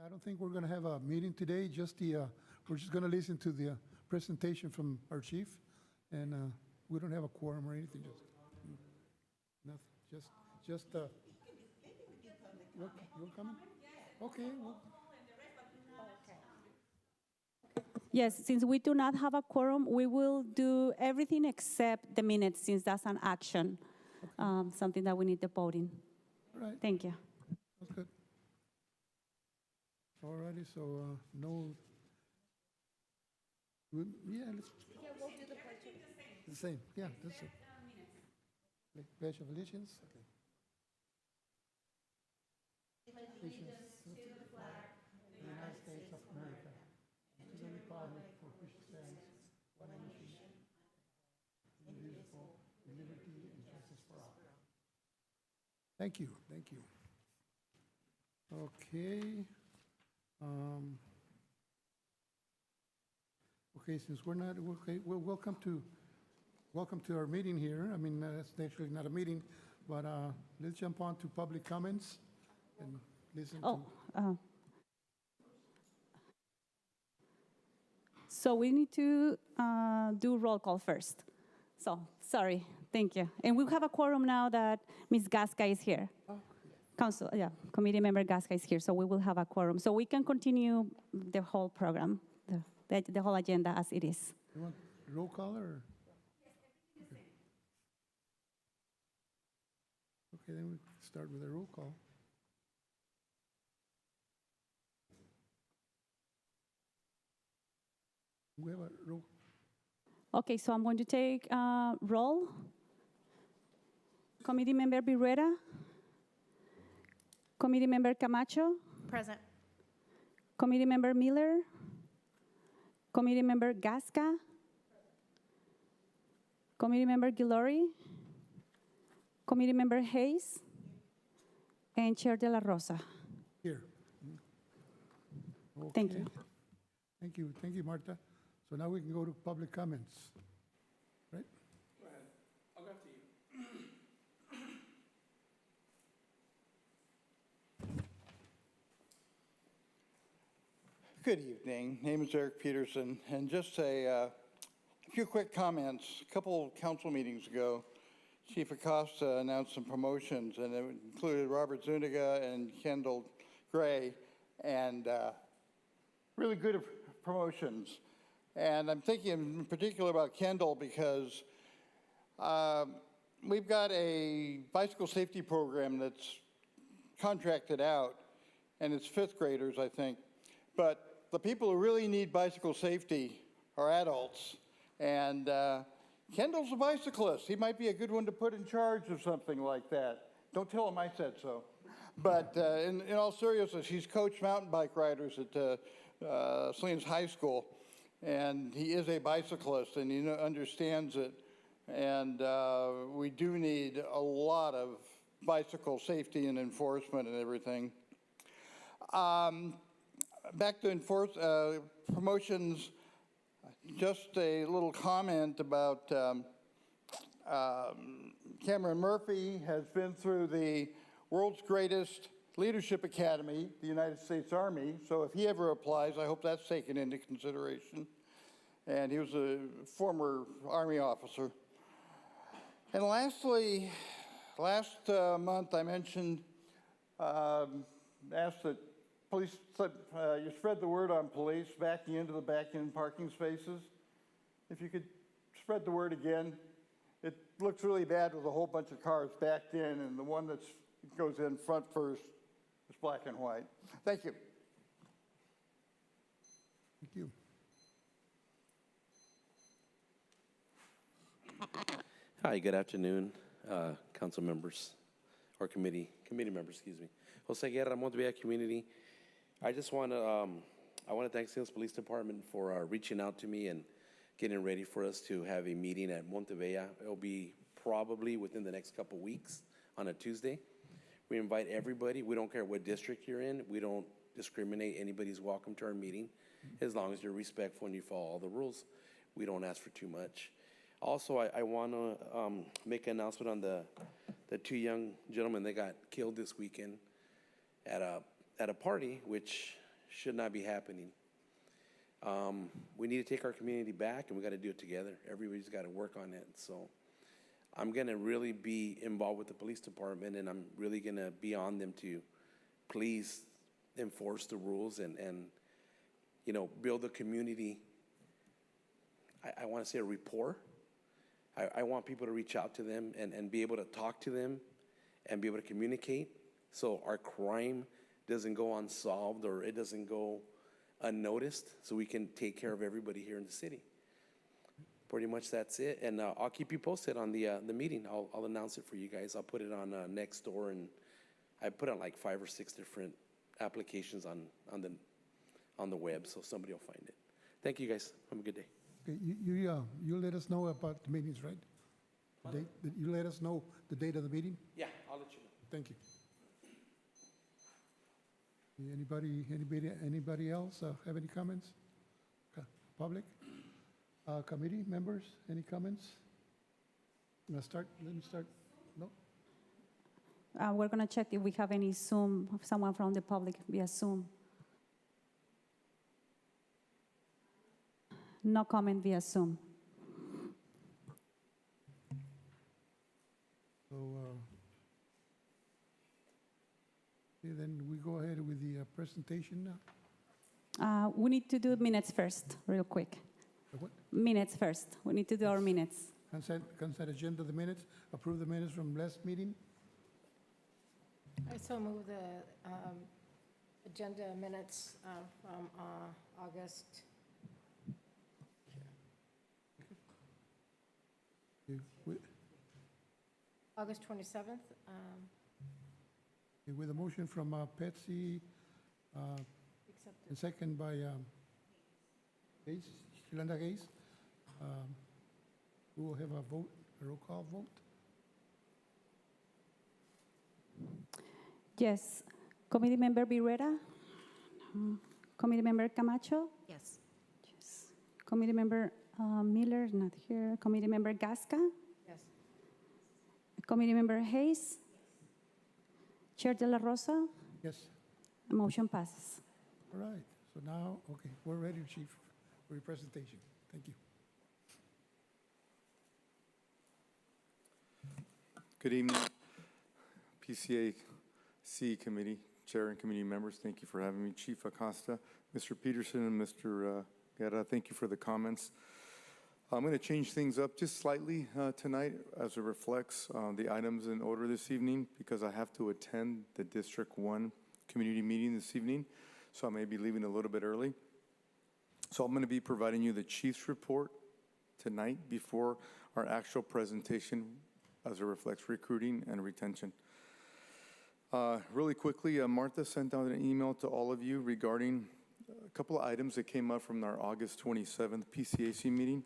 I don't think we're going to have a meeting today, just we're just going to listen to the presentation from our chief, and we don't have a quorum or anything, nothing, you're coming? Okay, well, Yes, since we do not have a quorum, we will do everything except the minutes, since that's an action, something that we need the voting. all right, Thank you. that's good. All righty, so no, yeah, let's. Yeah, we'll do the same, yeah, that's it. Like Pledge of Allegiance, okay. Allegiance to the flag of the United States of America, and to the republic for which it stands, one nation, indivisible, with liberty and justice for all. Thank you, thank you. Okay. Okay, since we're not, okay, well, welcome to our meeting here. I mean, that's actually not a meeting, but let's jump on to public comments and listen to. So we need to do roll call first. So, sorry, thank you. And we have a quorum now that Ms. Gasca is here. Committee member Gasca is here, so we will have a quorum. So we can continue the whole program, the whole agenda as it is. You want roll call or? Okay, then we start with a roll call. We have a roll. Okay, so I'm going to take roll. Committee member Birrera. Committee member Camacho. Present. Committee member Miller. Committee member Gasca. Committee member Guillory. Committee member Hayes. And Chair De La Rosa. Here. Okay. Thank you. Thank you, Marta. So now we can go to public comments, right? Go ahead. I'll go after you. Good evening. Name is Eric Peterson, and just a few quick comments. A couple council meetings ago, Chief Acosta announced some promotions, and it included Robert Zuniga and Kendall Gray, and really good promotions. And I'm thinking in particular about Kendall because we've got a bicycle safety program that's contracted out, and it's fifth graders, I think. But the people who really need bicycle safety are adults. And Kendall's a bicyclist. He might be a good one to put in charge of something like that. Don't tell him I said so. But in all seriousness, he's coached mountain bike riders at Salinas High School. And he is a bicyclist, and he understands it. And we do need a lot of bicycle safety and enforcement and everything. Back to promotions, just a little comment about Cameron Murphy has been through the world's greatest leadership academy, the United States Army. So if he ever applies, I hope that's taken into consideration. And he was a former Army officer. And lastly, last month I mentioned, asked that police, you spread the word on police backing into the back-end parking spaces. If you could spread the word again. It looks really bad with a whole bunch of cars backed in, and the one that goes in front first is black and white. Thank you. Thank you. Hi, good afternoon, council members, or committee members, excuse me. Jose Guerra, Montebello Community. I just want to thank Salinas Police Department for reaching out to me and getting ready for us to have a meeting at Montebello. It'll be probably within the next couple weeks on a Tuesday. We invite everybody. We don't care what district you're in. We don't discriminate. Anybody's welcome to our meeting as long as you're respectful and you follow all the rules. We don't ask for too much. Also, I want to make an announcement on the two young gentlemen that got killed this weekend at a party, which should not be happening. We need to take our community back, and we got to do it together. Everybody's got to work on it. So I'm going to really be involved with the police department, and I'm really going to be on them to please enforce the rules and you know, build a community. I want to say a rapport. I want people to reach out to them and be able to talk to them and be able to communicate so our crime doesn't go unsolved or it doesn't go unnoticed, so we can take care of everybody here in the city. Pretty much that's it, and I'll keep you posted on the meeting. I'll announce it for you guys. I'll put it on Nextdoor, and I put on like 5 or 6 different applications on the web, so somebody will find it. Thank you guys. Have a good day. Okay, you let us know about the meetings, right? The date, you let us know the date of the meeting? Yeah, I'll let you know. Thank you. Anybody else have any comments? Public? Committee members, any comments? Let me start. No? We're going to check if we have any Zoom, someone from the public via Zoom. No comment via Zoom. So, okay, then we go ahead with the presentation now. We need to do minutes first, real quick. What? Minutes first. We need to do our minutes. Consent agenda, the minutes, approve the minutes from last meeting. I so move the agenda minutes from August. Okay, August 27th. with a motion from Patsy, Accepted. and second by Hayes, Yolanda Hayes. We will have a vote, a roll call vote. Yes. Committee Member Birrera? No. Committee Member Camacho? Yes. Yes. Committee Member Miller, not here. Committee Member Gasca? Yes. Committee Member Hayes? Chair De La Rosa? Yes, Motion passes. all right. So now, okay, we're ready, Chief, for your presentation. Thank you. Good evening, PCAC Committee, Chair and Committee members. Thank you for having me. Chief Acosta, Mr. Peterson, and Mr. Guerra, thank you for the comments. I'm going to change things up just slightly tonight as it reflects the items in order this evening because I have to attend the District 1 community meeting this evening, so I may be leaving a little bit early. So I'm going to be providing you the Chief's report tonight before our actual presentation as it reflects recruiting and retention. Really quickly, Martha sent out an email to all of you regarding a couple of items that came up from our August 27th PCAC meeting.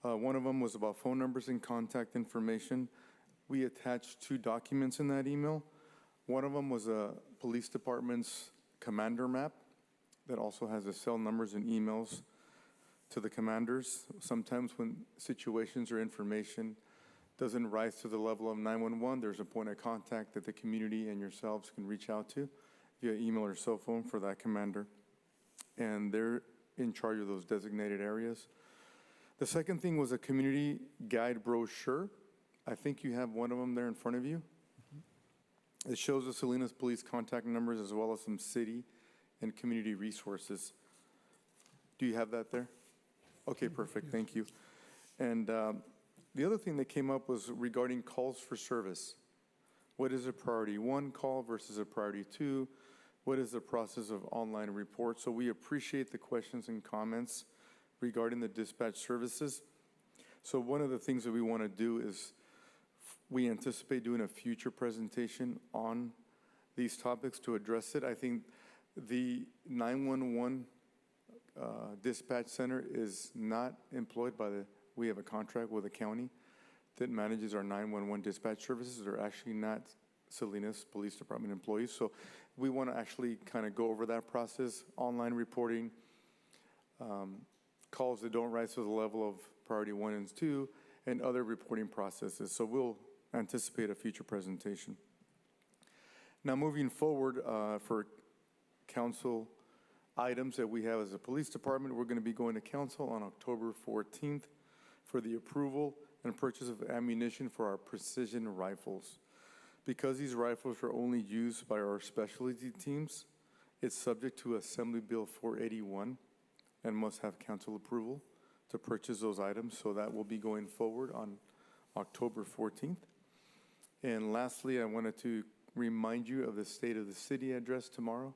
One of them was about phone numbers and contact information. We attached 2 documents in that email. One of them was a police department's commander map that also has the cell numbers and emails to the commanders. Sometimes when situations or information doesn't rise to the level of 911, there's a point of contact that the community and yourselves can reach out to via email or cell phone for that commander. And they're in charge of those designated areas. The second thing was a community guide brochure. I think you have one of them there in front of you. It shows the Salinas Police contact numbers as well as some city and community resources. Do you have that there? Okay, perfect, thank you. And the other thing that came up was regarding calls for service. What is a priority 1 call versus a priority 2? What is the process of online reports? So we appreciate the questions and comments regarding the dispatch services. So one of the things that we want to do is we anticipate doing a future presentation on these topics to address it. I think the 911 dispatch center is not employed by we have a contract with the county that manages our 911 dispatch services. They're actually not Salinas Police Department employees. So we want to actually kind of go over that process, online reporting, calls that don't rise to the level of priority 1 and 2, and other reporting processes. So we'll anticipate a future presentation. Now moving forward for council items that we have as a police department. We're going to be going to council on October 14th for the approval and purchase of ammunition for our precision rifles. Because these rifles are only used by our specialty teams, it's subject to Assembly Bill 481 and must have council approval to purchase those items. So that will be going forward on October 14th. And lastly, I wanted to remind you of the State of the City address tomorrow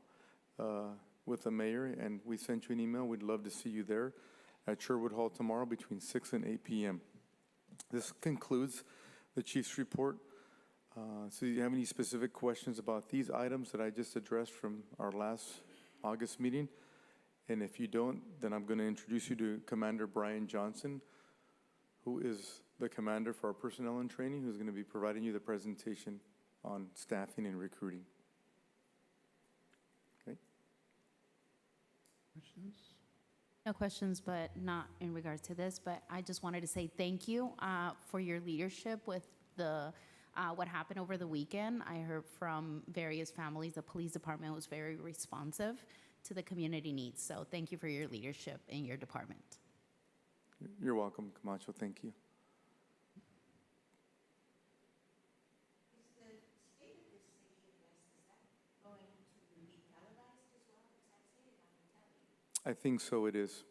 with the mayor, and we sent you an email. We'd love to see you there at Sherwood Hall tomorrow between 6 and 8 p.m. This concludes the chief's report. So do you have any specific questions about these items that I just addressed from our last August meeting? And if you don't, then I'm going to introduce you to Commander Brian Johnson, who is the commander for our personnel and training, who's going to be providing you the presentation on staffing and recruiting. Okay. Questions? No questions, but not in regards to this, but I just wanted to say thank you for your leadership with the what happened over the weekend. I heard from various families, the police department was very responsive to the community needs. So thank you for your leadership in your department. You're welcome, Camacho. Thank you. I think so, it is.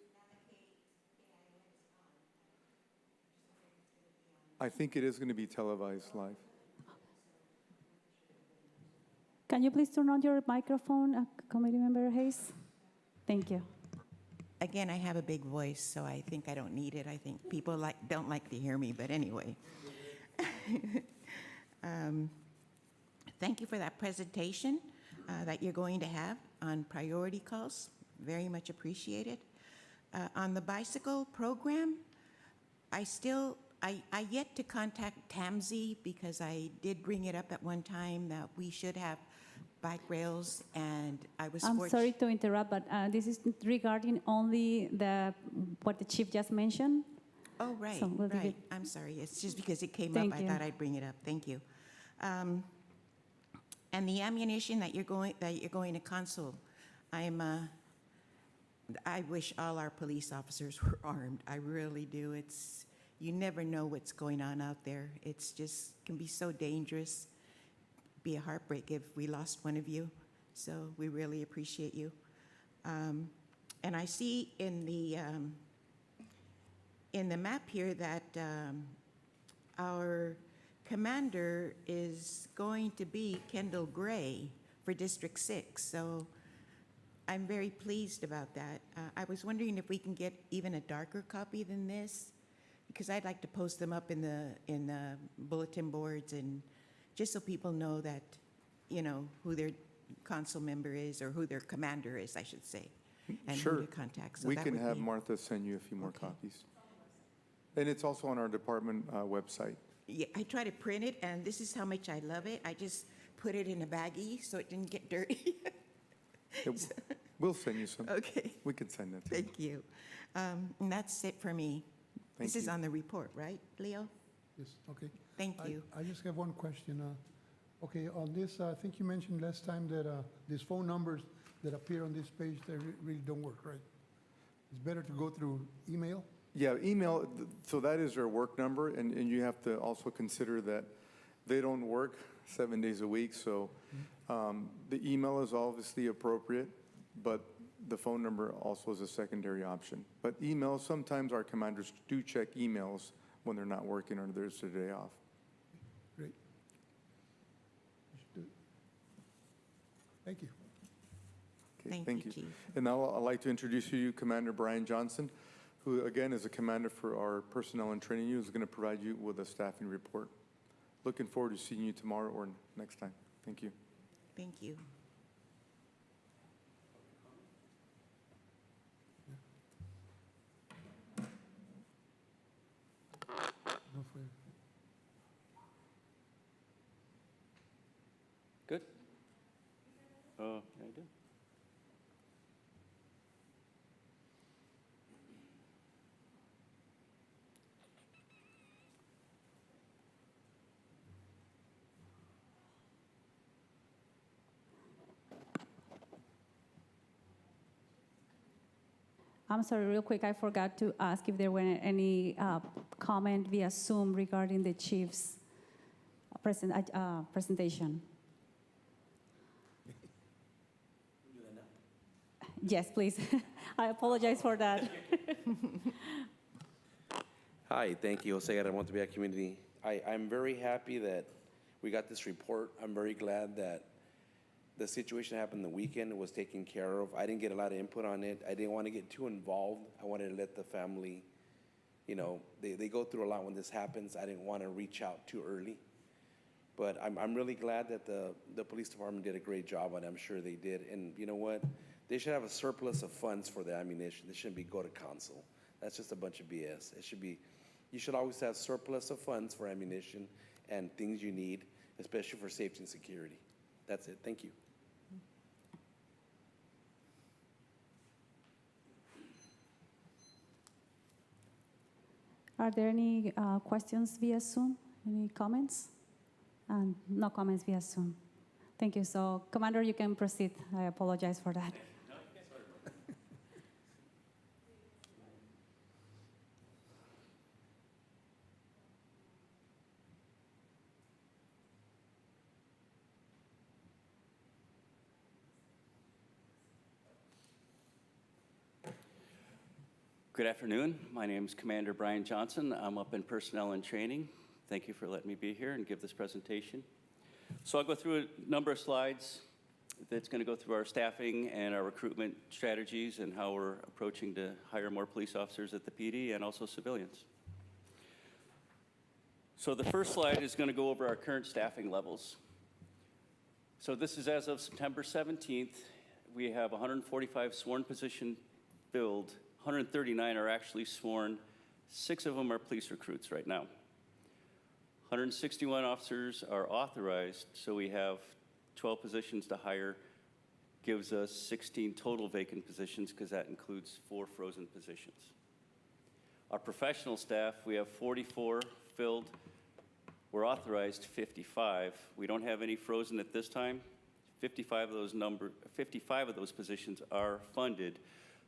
I think it is going to be televised live. Can you please turn on your microphone, Committee Member Hayes? Thank you. Again, I have a big voice, so I think I don't need it. I think people don't like to hear me, but anyway. Thank you for that presentation that you're going to have on priority calls. Very much appreciated. On the bicycle program, I yet to contact TAMSI because I did bring it up at one time that we should have bike rails, and I was I'm sorry to interrupt, but this is regarding only what the chief just mentioned. Oh, right, So we'll leave right. it. I'm sorry. It's just because it came Thank up, you. I thought I'd bring it up. Thank you. And the ammunition that you're going to console, I wish all our police officers were armed. I really do. You never know what's going on out there. It's just can be so dangerous. Be a heartbreak if we lost one of you. So we really appreciate you. And I see in the map here that our commander is going to be Kendall Gray for District 6. So I'm very pleased about that. I was wondering if we can get even a darker copy than this, because I'd like to post them up in the bulletin boards, and just so people know that, who their council member is, or who their commander is, I should say, and Sure. who to contact. So We that can would have be- Martha send you a few more Okay. copies. And it's also on our department website. Yeah, I try to print it, and this is how much I love it. I just put it in a baggie so it didn't get dirty. We'll send you some. Okay, We can send that to you. thank you. And that's it for me. Thank This is you. on the report, right, Leo? Yes, okay. Thank you. I just have one question. Okay, on this, I think you mentioned last time that these phone numbers that appear on this page, they really don't work, right? It's better to go through email? Yeah, email, so that is their work number, and you have to also consider that they don't work 7 days a week, so the email is obviously appropriate, but the phone number also is a secondary option. But email, sometimes our commanders do check emails when they're not working or there's a day off. Great. We should do it. Thank you. Okay, Thank you, Chief. And now I'd like to introduce you to Commander Brian Johnson, who again is a commander for our personnel and training unit, who's going to provide you with a staffing report. Looking forward to seeing you tomorrow or next time. Thank you. Thank you. No further. Good? Yeah, I do. I'm sorry, real quick, I forgot to ask if there were any comment via Zoom regarding the chief's presentation. Yes, please. I apologize for that. Hi, thank you, Jose Guerra, Montevideo Community. I'm very happy that we got this report. I'm very glad that the situation happened the weekend, was taken care of. I didn't get a lot of input on it. I didn't want to get too involved. I wanted to let the family, you know, they go through a lot when this happens. I didn't want to reach out too early. But I'm really glad that the police department did a great job on it. I'm sure they did. And you know what? They should have a surplus of funds for the ammunition. They shouldn't be go to council. That's just a bunch of BS. It should be, you should always have surplus of funds for ammunition and things you need, especially for safety and security. That's it. Thank you. Are there any questions via Zoom? Any comments? And no comments via Zoom. Thank you. So, Commander, you can proceed. I apologize for that. Good afternoon. My name is Commander Brian Johnson. I'm up in Personnel and Training. Thank you for letting me be here and give this presentation. So I'll go through a number of slides that's going to go through our staffing and our recruitment strategies and how we're approaching to hire more police officers at the PD and also civilians. So the first slide is going to go over our current staffing levels. So this is as of September 17th. We have 145 sworn positions filled. 139 are actually sworn. 6 of them are police recruits right now. 161 officers are authorized, so we have 12 positions to hire, gives us 16 total vacant positions because that includes 4 frozen positions. Our professional staff, we have 44 filled. We're authorized 55. We don't have any frozen at this time. 55 of those positions are funded,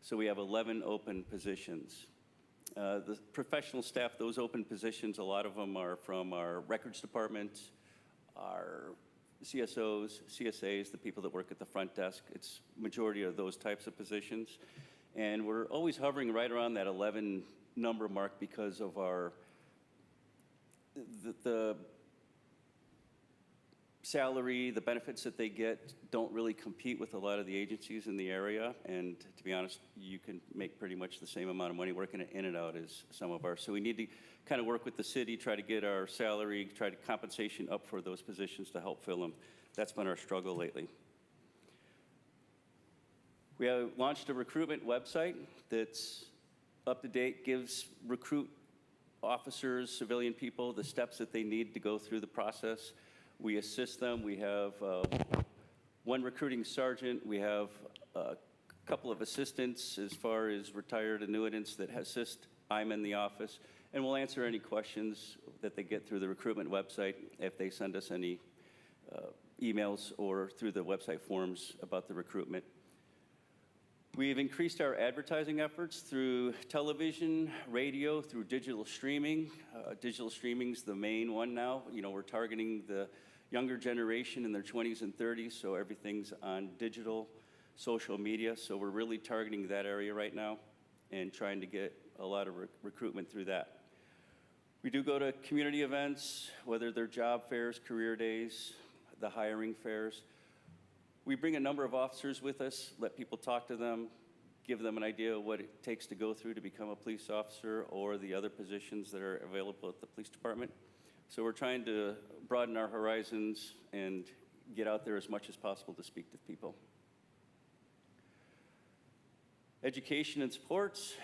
so we have 11 open positions. The professional staff, those open positions, a lot of them are from our records department, our CSOs, CSAs, the people that work at the front desk. It's majority of those types of positions. And we're always hovering right around that 11 number mark because of our, the salary, the benefits that they get don't really compete with a lot of the agencies in the area. And to be honest, you can make pretty much the same amount of money working in and out as some of our. So we need to kind of work with the city, try to get our salary, try to compensation up for those positions to help fill them. That's been our struggle lately. We have launched a recruitment website that's up to date, gives recruit officers, civilian people, the steps that they need to go through the process. We assist them. We have 1 recruiting sergeant. We have a couple of assistants as far as retired annuitants that assist. I'm in the office. And we'll answer any questions that they get through the recruitment website if they send us any emails or through the website forms about the recruitment. We've increased our advertising efforts through television, radio, through digital streaming. Digital streaming's the main one now. You know, we're targeting the younger generation in their 20s and 30s, so everything's on digital, social media. So we're really targeting that area right now and trying to get a lot of recruitment through that. We do go to community events, whether they're job fairs, career days, the hiring fairs. We bring a number of officers with us, let people talk to them, give them an idea of what it takes to go through to become a police officer or the other positions that are available at the police department. So we're trying to broaden our horizons and get out there as much as possible to speak to people. Education and sports,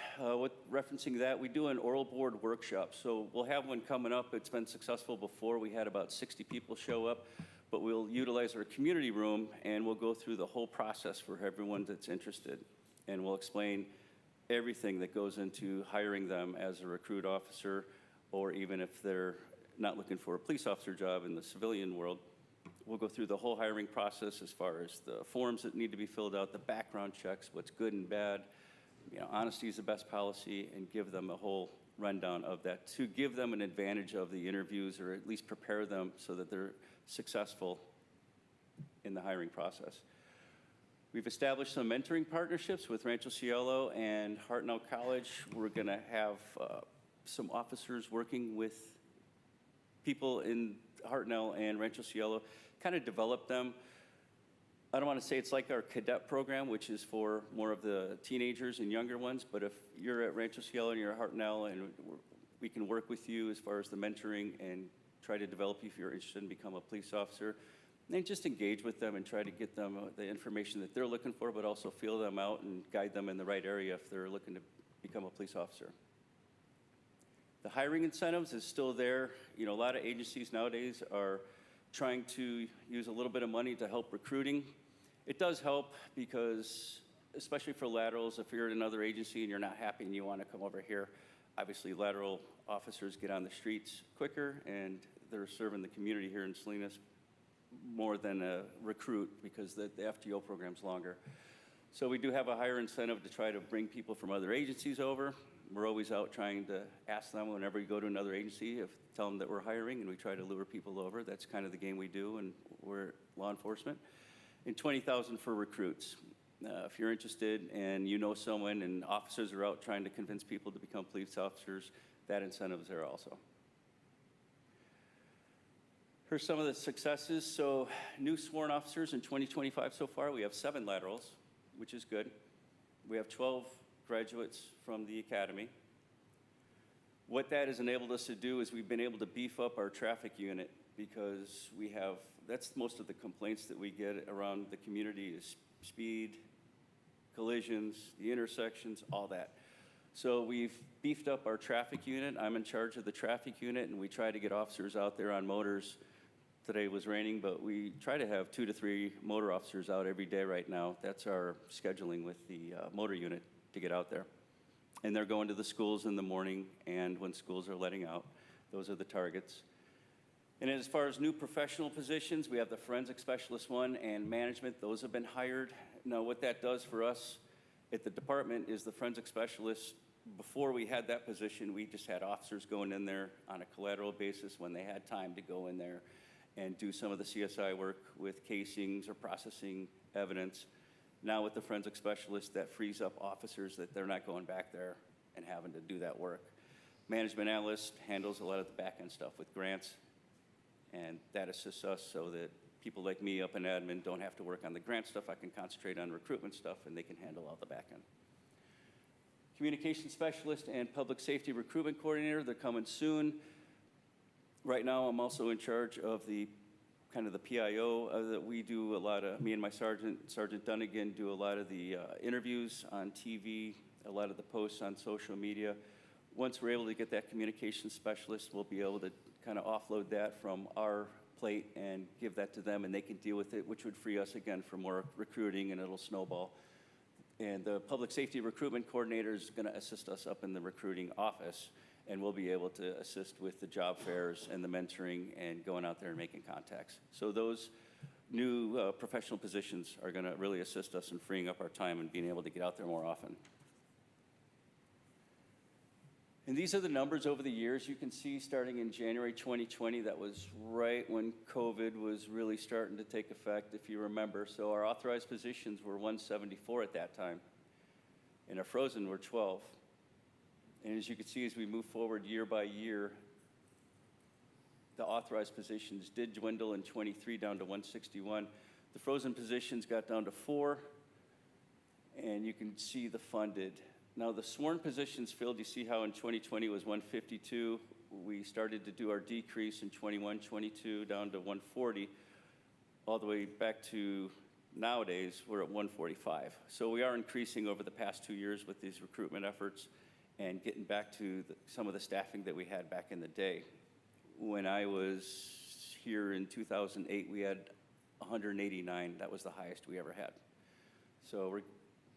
referencing that, we do an oral board workshop. So we'll have one coming up. It's been successful before. We had about 60 people show up. But we'll utilize our community room and we'll go through the whole process for everyone that's interested. And we'll explain everything that goes into hiring them as a recruit officer, or even if they're not looking for a police officer job in the civilian world. We'll go through the whole hiring process as far as the forms that need to be filled out, the background checks, what's good and bad, honesty is the best policy, and give them a whole rundown of that to give them an advantage of the interviews, or at least prepare them so that they're successful in the hiring process. We've established some mentoring partnerships with Rancho Cielo and Hartnell College. We're going to have some officers working with people in Hartnell and Rancho Cielo, kind of develop them. I don't want to say it's like our cadet program, which is for more of the teenagers and younger ones, but if you're at Rancho Cielo and you're at Hartnell, and we can work with you as far as the mentoring and try to develop you if you're interested in become a police officer, and just engage with them and try to get them the information that they're looking for, but also feel them out and guide them in the right area if they're looking to become a police officer. The hiring incentives is still there. A lot of agencies nowadays are trying to use a little bit of money to help recruiting. It does help because, especially for laterals, if you're at another agency and you're not happy and you want to come over here, obviously lateral officers get on the streets quicker and they're serving the community here in Salinas more than a recruit because the FTO program's longer. So we do have a higher incentive to try to bring people from other agencies over. We're always out trying to ask them whenever we go to another agency, tell them that we're hiring, and we try to lure people over. That's kind of the game we do, and we're law enforcement. And $20,000 for recruits. If you're interested and you know someone and officers are out trying to convince people to become police officers, that incentive is there also. Here's some of the successes. So new sworn officers in 2025 so far, we have 7 laterals, which is good. We have 12 graduates from the academy. What that has enabled us to do is we've been able to beef up our traffic unit because that's most of the complaints that we get around the community is speed, collisions, the intersections, all that. So we've beefed up our traffic unit. I'm in charge of the traffic unit, and we try to get officers out there on motors. Today was raining, but we try to have 2 to 3 motor officers out every day right now. That's our scheduling with the motor unit to get out there. And they're going to the schools in the morning and when schools are letting out. Those are the targets. And as far as new professional positions, we have the forensic specialist one and management. Those have been hired. Now, what that does for us at the department is the forensic specialist, before we had that position, we just had officers going in there on a collateral basis when they had time to go in there and do some of the CSI work with casings or processing evidence. Now with the forensic specialist, that frees up officers that they're not going back there and having to do that work. Management analyst handles a lot of the back-end stuff with grants, and that assists us so that people like me up in admin don't have to work on the grant stuff. I can concentrate on recruitment stuff, and they can handle all the back-end. Communication specialist and public safety recruitment coordinator, they're coming soon. Right now, I'm also in charge of the PIO that we do a lot of, me and my Sergeant Dunnigan do a lot of the interviews on TV, a lot of the posts on social media. Once we're able to get that communication specialist, we'll be able to kind of offload that from our plate and give that to them, and they can deal with it, which would free us again for more recruiting, and it'll snowball. And the public safety recruitment coordinator is going to assist us up in the recruiting office, and we'll be able to assist with the job fairs and the mentoring and going out there and making contacts. So those new professional positions are going to really assist us in freeing up our time and being able to get out there more often. And these are the numbers over the years. You can see starting in January 2020, that was right when COVID was really starting to take effect, if you remember. So our authorized positions were 174 at that time, and our frozen were 12. And as you can see, as we move forward year by year, the authorized positions did dwindle in 23 down to 161. The frozen positions got down to 4, and you can see the funded. Now, the sworn positions filled, you see how in 2020 was 152. We started to do our decrease in 21, 22 down to 140, all the way back to nowadays, we're at 145. So we are increasing over the past 2 years with these recruitment efforts and getting back to some of the staffing that we had back in the day. When I was here in 2008, we had 189. That was the highest we ever had. So we're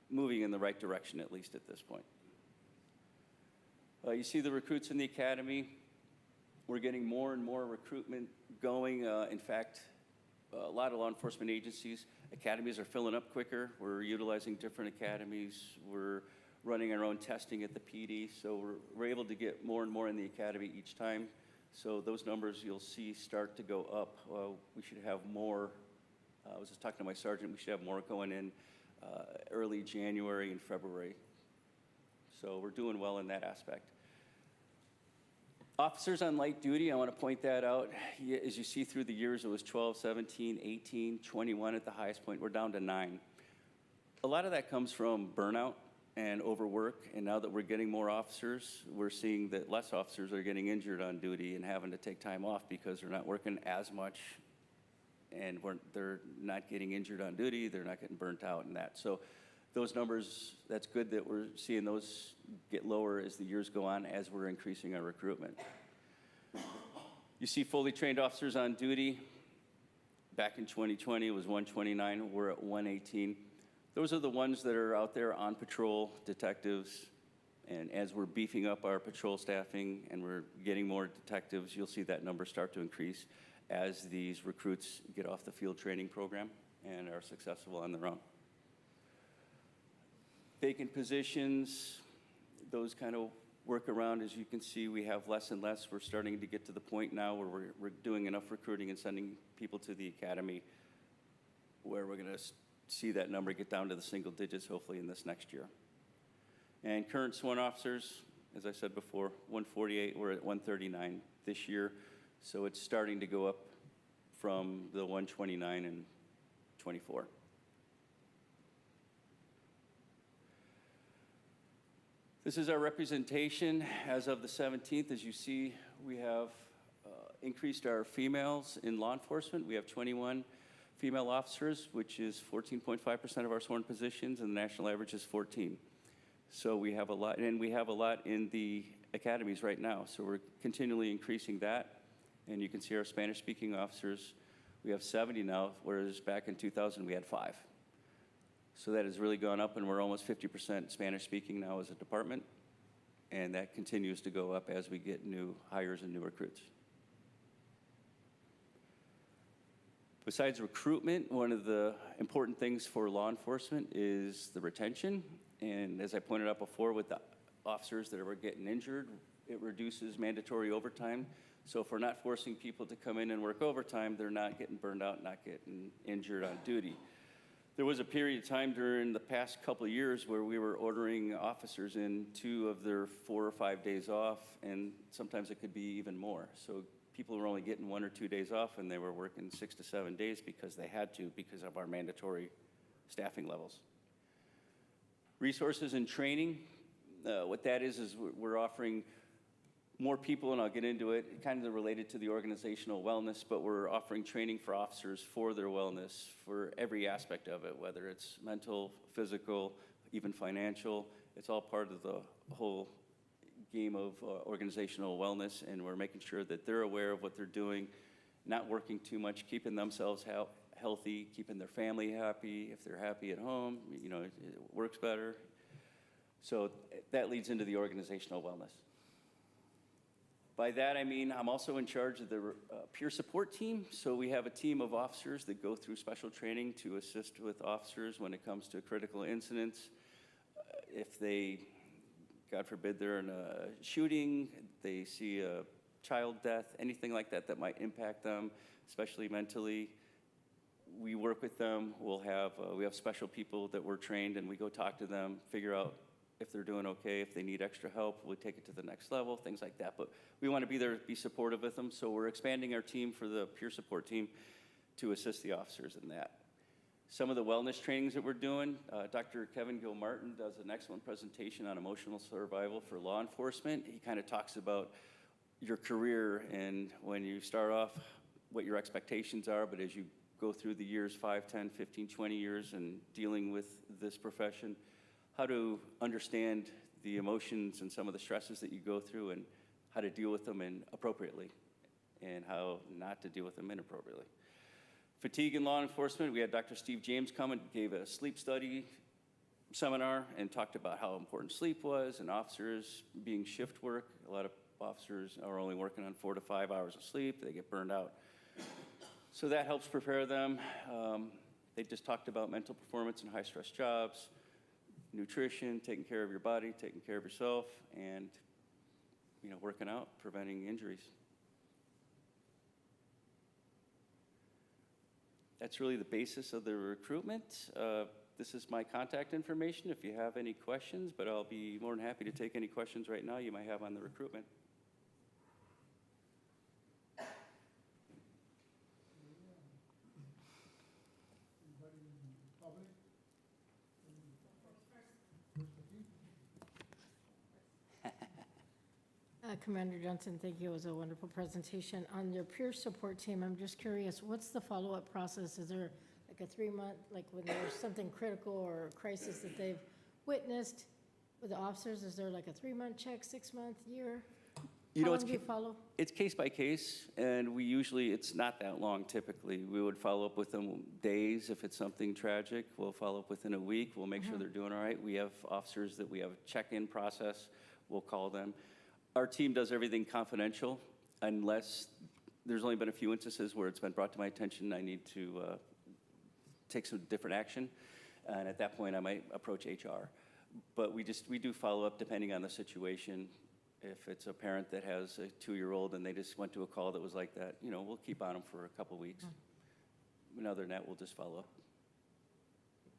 moving in the right direction, at least at this point. You see the recruits in the academy. We're getting more and more recruitment going. In fact, a lot of law enforcement agencies, academies are filling up quicker. We're utilizing different academies. We're running our own testing at the PD. So we're able to get more and more in the academy each time. So those numbers you'll see start to go up. We should have more. I was just talking to my sergeant. We should have more going in early January and February. So we're doing well in that aspect. Officers on light duty, I want to point that out. As you see through the years, it was 12, 17, 18, 21 at the highest point. We're down to 9. A lot of that comes from burnout and overwork, and now that we're getting more officers, we're seeing that less officers are getting injured on duty and having to take time off because they're not working as much, and they're not getting injured on duty, they're not getting burnt out and that. So those numbers, that's good that we're seeing those get lower as the years go on as we're increasing our recruitment. You see fully trained officers on duty. Back in 2020, it was 129, we're at 118. Those are the ones that are out there on patrol, detectives, and as we're beefing up our patrol staffing and we're getting more detectives, you'll see that number start to increase as these recruits get off the field training program and are successful on their own. Vacant positions, those kind of work around. As you can see, we have less and less. We're starting to get to the point now where we're doing enough recruiting and sending people to the academy where we're going to see that number get down to the single digits, hopefully in this next year. And current sworn officers, as I said before, 148, we're at 139 this year. So it's starting to go up from the 129 and 24. This is our representation as of the 17th. As you see, we have increased our females in law enforcement. We have 21 female officers, which is 14.5% of our sworn positions, and the national average is 14. So we have a lot, and we have a lot in the academies right now. So we're continually increasing that. And you can see our Spanish-speaking officers, we have 70 now, whereas back in 2000 we had 5. So that has really gone up, and we're almost 50% Spanish-speaking now as a department. And that continues to go up as we get new hires and new recruits. Besides recruitment, one of the important things for law enforcement is the retention. And as I pointed out before, with the officers that are getting injured, it reduces mandatory overtime. So if we're not forcing people to come in and work overtime, they're not getting burned out, not getting injured on duty. There was a period of time during the past couple of years where we were ordering officers in 2 of their 4 or 5 days off, and sometimes it could be even more. So people were only getting 1 or 2 days off, and they were working 6 to 7 days because they had to, because of our mandatory staffing levels. Resources and training, what that is we're offering more people, and I'll get into it, kind of related to the organizational wellness, but we're offering training for officers for their wellness, for every aspect of it, whether it's mental, physical, even financial. It's all part of the whole game of organizational wellness, and we're making sure that they're aware of what they're doing, not working too much, keeping themselves healthy, keeping their family happy. If they're happy at home, you know, it works better. So that leads into the organizational wellness. By that, I mean I'm also in charge of the peer support team. So we have a team of officers that go through special training to assist with officers when it comes to critical incidents. If they, God forbid, they're in a shooting, they see a child death, anything like that that might impact them, especially mentally, we work with them. We have special people that we're trained, and we go talk to them, figure out if they're doing okay, if they need extra help, we take it to the next level, things like that. But we want to be there, be supportive with them. So we're expanding our team for the peer support team to assist the officers in that. Some of the wellness trainings that we're doing, Dr. Kevin Gilmartin does an excellent presentation on emotional survival for law enforcement. He kind of talks about your career and when you start off, what your expectations are, but as you go through the years, 5, 10, 15, 20 years and dealing with this profession, how to understand the emotions and some of the stresses that you go through and how to deal with them appropriately and how not to deal with them inappropriately. Fatigue in law enforcement, we had Dr. Steve James come and gave a sleep study seminar and talked about how important sleep was and officers being shift work. A lot of officers are only working on 4 to 5 hours of sleep. They get burned out. So that helps prepare them. They just talked about mental performance in high-stress jobs, nutrition, taking care of your body, taking care of yourself, and, you know, working out, preventing injuries. That's really the basis of the recruitment. This is my contact information if you have any questions, but I'll be more than happy to take any questions right now you might have on the recruitment. Commander Johnson, thank you. It was a wonderful presentation. On your peer support team, I'm just curious, what's the follow-up process? Is there like a 3-month, like when there's something critical or a crisis that they've witnessed with the officers, is there like a 3-month check, 6-month, year? You know, How it's long do you follow? It's case by case, and we usually, it's not that long typically. We would follow up with them days if it's something tragic. We'll follow up within a week. We'll make sure they're doing all right. We have officers that we have a check-in process. We'll call them. Our team does everything confidential unless there's only been a few instances where it's been brought to my attention I need to take some different action. And at that point, I might approach HR. But we do follow up depending on the situation. If it's a parent that has a 2-year-old and they just went to a call that was like that, you know, we'll keep on them for a couple weeks. And other than that, we'll just follow up.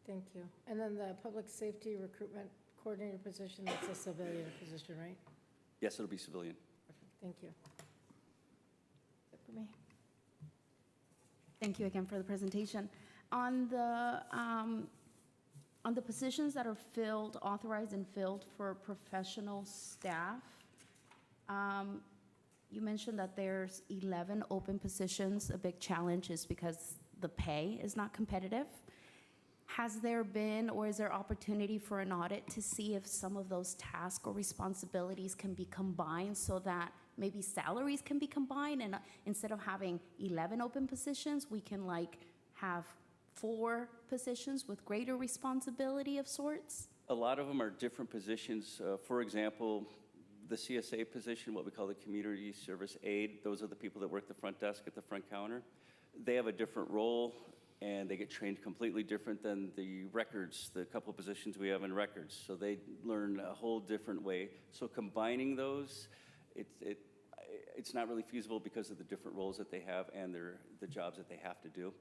Thank you. And then the public safety recruitment coordinator position, that's a civilian position, right? Yes, it'll be civilian. Thank you. That's it for me. Thank you again for the presentation. On the positions that are filled, authorized and filled for professional staff, you mentioned that there's 11 open positions. A big challenge is because the pay is not competitive. Has there been, or is there opportunity for an audit to see if some of those tasks or responsibilities can be combined so that maybe salaries can be combined, and instead of having 11 open positions, we can like have 4 positions with greater responsibility of sorts? A lot of them are different positions. For example, the CSA position, what we call the community service aide, those are the people that work the front desk at the front counter. They have a different role, and they get trained completely different than the records, the couple of positions we have in records. So they learn a whole different way. So combining those, it's not really feasible because of the different roles that they have and the jobs that they have to do.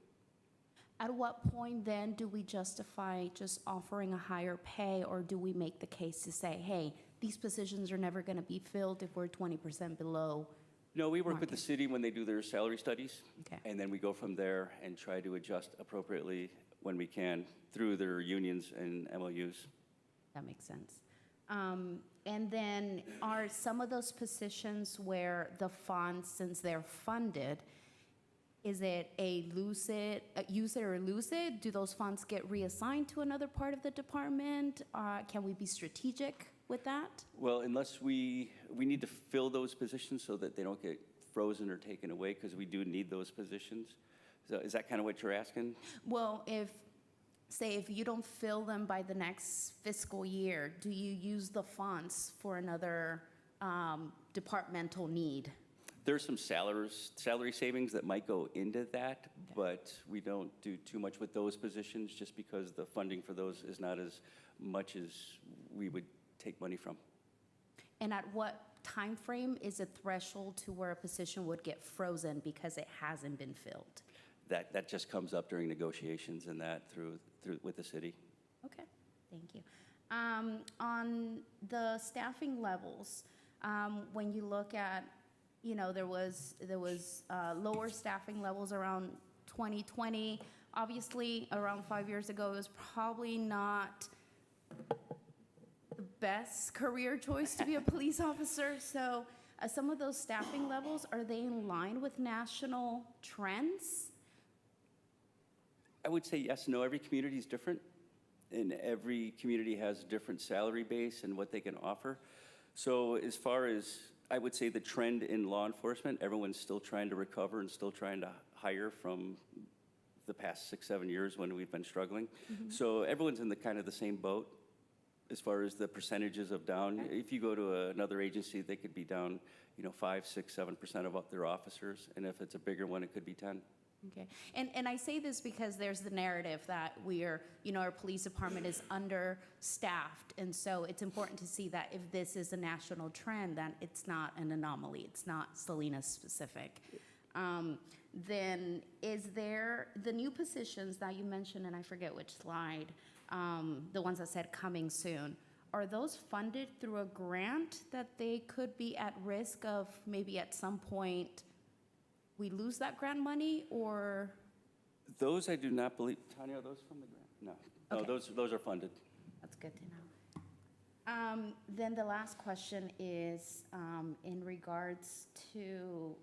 At what point then do we justify just offering a higher pay, or do we make the case to say, hey, these positions are never going to be filled if we're 20% below? No, we work with the market? city when they do their salary studies. Okay. And then we go from there and try to adjust appropriately when we can through their unions and MOUs. That makes sense. And then are some of those positions where the funds, since they're funded, is it a use it or lose it? Do those funds get reassigned to another part of the department? Can we be strategic with that? Well, unless we need to fill those positions so that they don't get frozen or taken away, because we do need those positions. So is that kind of what you're asking? Well, if you don't fill them by the next fiscal year, do you use the funds for another departmental need? There's some salary savings that might go into that, but we don't do too much with those positions just because the funding for those is not as much as we would take money from. And at what time frame is a threshold to where a position would get frozen because it hasn't been filled? That just comes up during negotiations and that through with the city. Okay, thank you. On the staffing levels, when you look at, you know, there was lower staffing levels around 2020. Obviously, around 5 years ago, it was probably not the best career choice to be a police officer. So some of those staffing levels, are they in line with national trends? I would say yes, no. Every community is different, and every community has a different salary base and what they can offer. So as far as, I would say the trend in law enforcement, everyone's still trying to recover and still trying to hire from the past 6-7 years when we've been struggling. So everyone's in the kind of the same boat as far as the percentages of down. If you go to another agency, they could be down, 5, 6, 7% of their officers, and if it's a bigger one, it could be 10. Okay, and I say this because there's the narrative that our police department is understaffed, and so it's important to see that if this is a national trend, then it's not an anomaly, it's not Salinas specific. Then is there, the new positions that you mentioned, and I forget which slide, the ones that said coming soon, are those funded through a grant that they could be at risk of maybe at some point we lose that grant money, or? Those I do not believe, Tanya, are those from the grant? No. No, Okay. those are funded. That's good to know. Then the last question is in regards to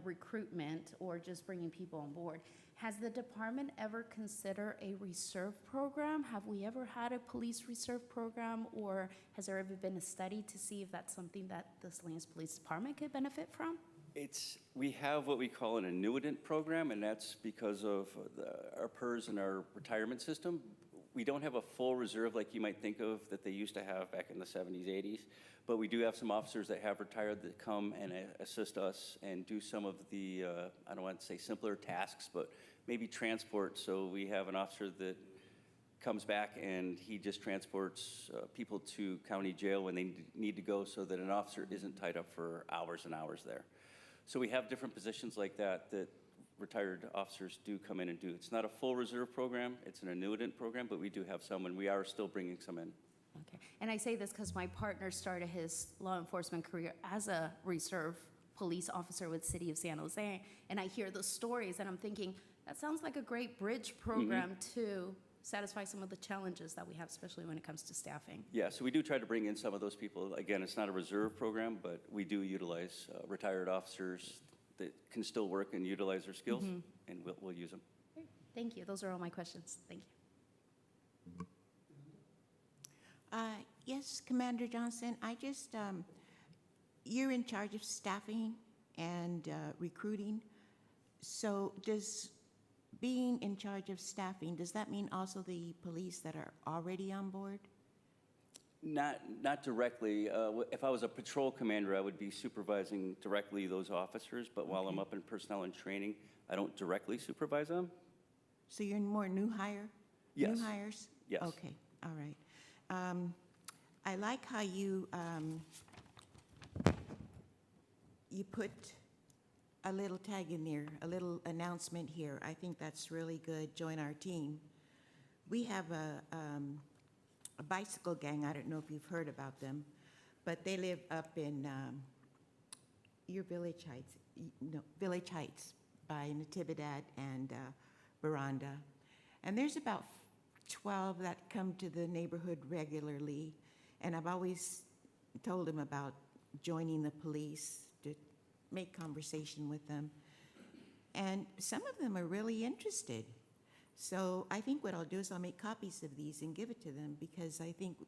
recruitment or just bringing people on board. Has the department ever considered a reserve program? Have we ever had a police reserve program, or has there ever been a study to see if that's something that the Salinas Police Department could benefit from? We have what we call an annuitant program, and that's because of our PERS and our retirement system. We don't have a full reserve like you might think of that they used to have back in the 70s, 80s, but we do have some officers that have retired that come and assist us and do some of the, I don't want to say simpler tasks, but maybe transport. So we have an officer that comes back and he just transports people to county jail when they need to go, so that an officer isn't tied up for hours and hours there. So we have different positions like that retired officers do come in and do. It's not a full reserve program, it's an annuitant program, but we do have some, and we are still bringing some in. Okay, and I say this because my partner started his law enforcement career as a reserve police officer with City of San Jose, and I hear those stories, and I'm thinking, that sounds like a great bridge program to satisfy some of the challenges that we have, especially when it comes to staffing. Yeah, so we do try to bring in some of those people. Again, it's not a reserve program, but we do utilize retired officers that can still work and utilize their skills, and we'll use them. Great. Thank you. Those are all my questions. Thank you. Yes, Commander Johnson, you're in charge of staffing and recruiting. So being in charge of staffing, does that mean also the police that are already on board? Not directly. If I was a patrol commander, I would be supervising directly those officers, but while I'm up in personnel and training, I don't directly supervise them. So you're more new hire? Yes. New hires? Yes. Okay, all right. I like how you put a little tag in there, a little announcement here. I think that's really good. Join our team. We have a bicycle gang. I don't know if you've heard about them, but they live up in your Village Heights, Village Heights by Natividad and Veranda. And there's about 12 that come to the neighborhood regularly, and I've always told them about joining the police to make conversation with them. And some of them are really interested. So I think what I'll do is I'll make copies of these and give it to them, because I think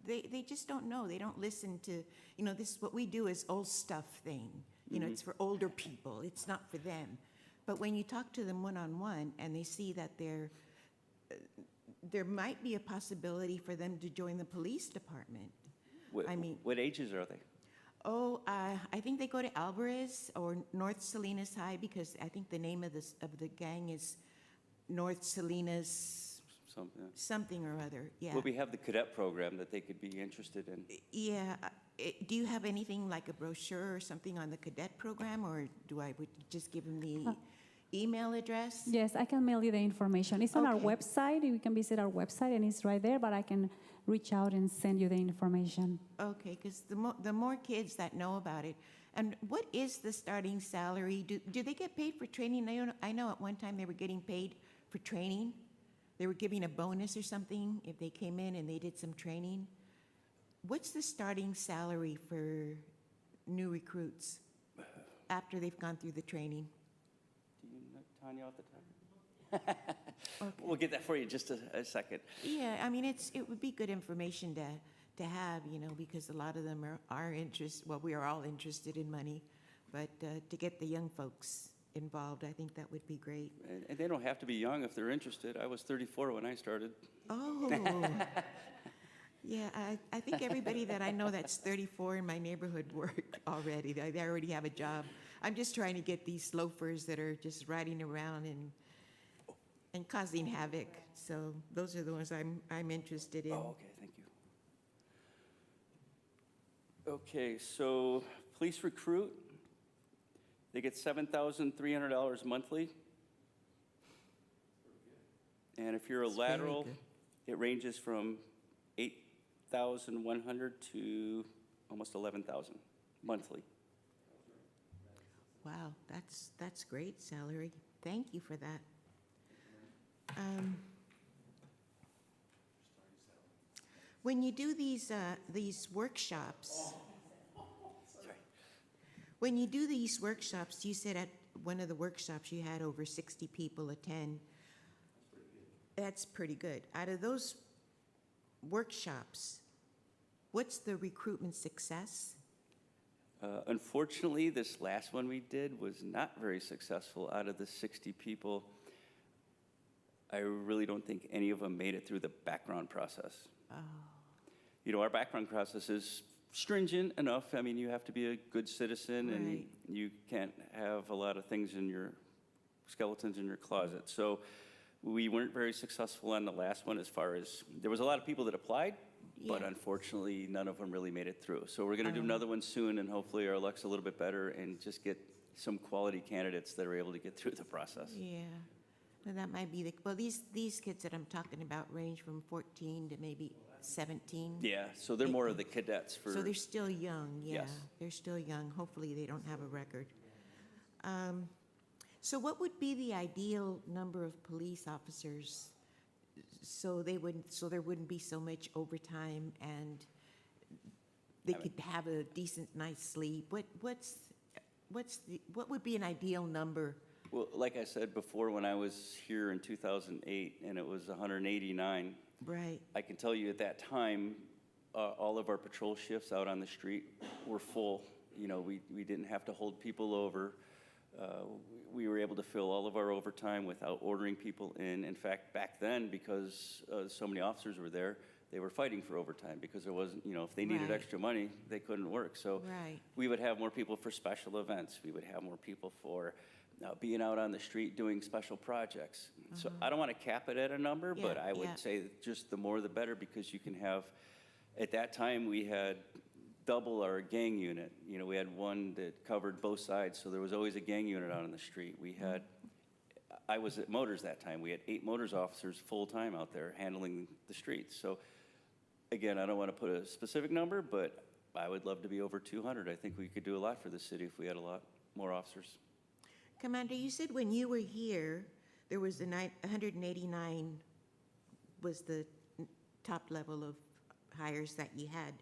they just don't know. They don't listen to, this, what we do is old stuff thing. It's for older people. It's not for them. But when you talk to them one-on-one and they see that there might be a possibility for them to join the police department. What ages are they? Oh, I think they go to Alvarez or North Salinas High, because I think the name of the gang is North Salinas something or other. Yeah. Well, we have the cadet program that they could be interested in. Yeah. Do you have anything like a brochure or something on the cadet program, or would just give them the email address? Yes, I can mail you the information. It's on our Okay. website. You can visit our website, and it's right there, but I can reach out and send you the information. Okay, because the more kids that know about it. And what is the starting salary? Do they get paid for training? I know at one time they were getting paid for training. They were giving a bonus or something if they came in and they did some training. What's the starting salary for new recruits after they've gone through the training? Do you know, Tanya, off the top? We'll get that for you in just a second. Yeah, I mean, it would be good information to have, because a lot of them are interested. Well, we are all interested in money, but to get the young folks involved, I think that would be great. And they don't have to be young if they're interested. I was 34 when I started. Oh, yeah, I think everybody that I know that's 34 in my neighborhood work already. They already have a job. I'm just trying to get these loafers that are just riding around and causing havoc. So those are the ones I'm interested in. Oh, okay, thank you. Okay, so police recruit, they get $7,300 monthly. And if you're a That's very lateral, good. it ranges from 8,100 to almost 11,000 monthly. Wow, that's great salary. Thank you for that. When you do these workshops, when you do these workshops, you said at one of the workshops you had over 60 people attend. That's pretty good. Out of those workshops, what's the recruitment success? Unfortunately, this last one we did was not very successful. Out of the 60 people, I really don't think any of them made it through the background process. Oh, You know, our background process is stringent enough. I mean, you have to be a good citizen, and Right. you can't have a lot of things in your skeletons in your closet. So we weren't very successful on the last one as far as, there was a lot of people that applied, but Yeah. unfortunately, none of them really made it through. So we're going to do another one soon, and hopefully our luck's a little bit better and just get some quality candidates that are able to get through the process. yeah. Well, that might be well, these kids that I'm talking about range from 14 to maybe 17. Yeah, so they're more of the cadets for. So they're still young, yeah. Yes. They're still young. Hopefully, they don't have a record. So what would be the ideal number of police officers so there wouldn't be so much overtime and they could have a decent night's sleep? What would be an ideal number? Well, like I said before, when I was here in 2008 and it was 189, Right. I can tell you at that time, all of our patrol shifts out on the street were full. You know, we didn't have to hold people over. We were able to fill all of our overtime without ordering people in. In fact, back then, because so many officers were there, they were fighting for overtime because there wasn't, you know, if they needed Right. extra money, they couldn't work. So Right. we would have more people for special events. We would have more people for being out on the street doing special projects. So I don't want to cap it at a number, but Yeah, I would yeah. say just the more the better, because you can have, at that time, we had double our gang unit. You know, we had one that covered both sides, so there was always a gang unit out on the street. We had, I was at Motors that time. We had 8 Motors officers full-time out there handling the streets. So again, I don't want to put a specific number, but I would love to be over 200. I think we could do a lot for the city if we had a lot more officers. Commander, you said when you were here, there was 189 was the top level of hires that you had.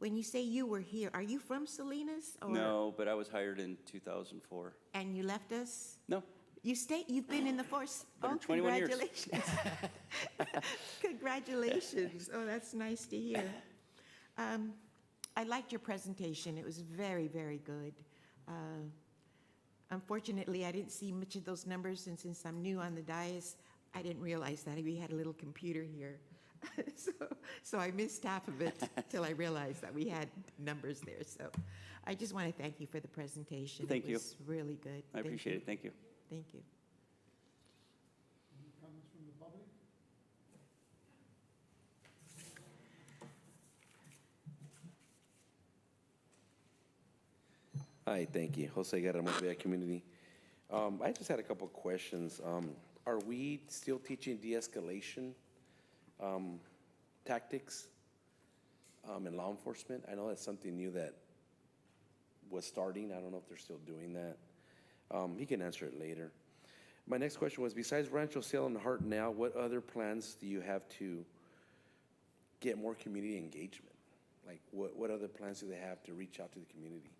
When you say you were here, are you from Salinas? Or, No, but I was hired in 2004. And you left us? No, You've been in the force? Been Oh, 21 years. congratulations. Congratulations. Oh, that's nice to hear. I liked your presentation. It was very, very good. Unfortunately, I didn't see much of those numbers, and since I'm new on the dais, I didn't realize that we had a little computer here. So I missed half of it till I realized that we had numbers there. So I just want to thank you for the presentation. Thank you. It was really good. I appreciate it. Thank you. Thank you. Any comments from the public? Hi, thank you. Jose Guerra, Montevideo Community. I just had a couple of questions. Are we still teaching de-escalation tactics in law enforcement? I know that's something new that was starting. I don't know if they're still doing that. He can answer it later. My next question was, besides Rancho Sale and Heart Now, what other plans do you have to get more community engagement? Like, what other plans do they have to reach out to the community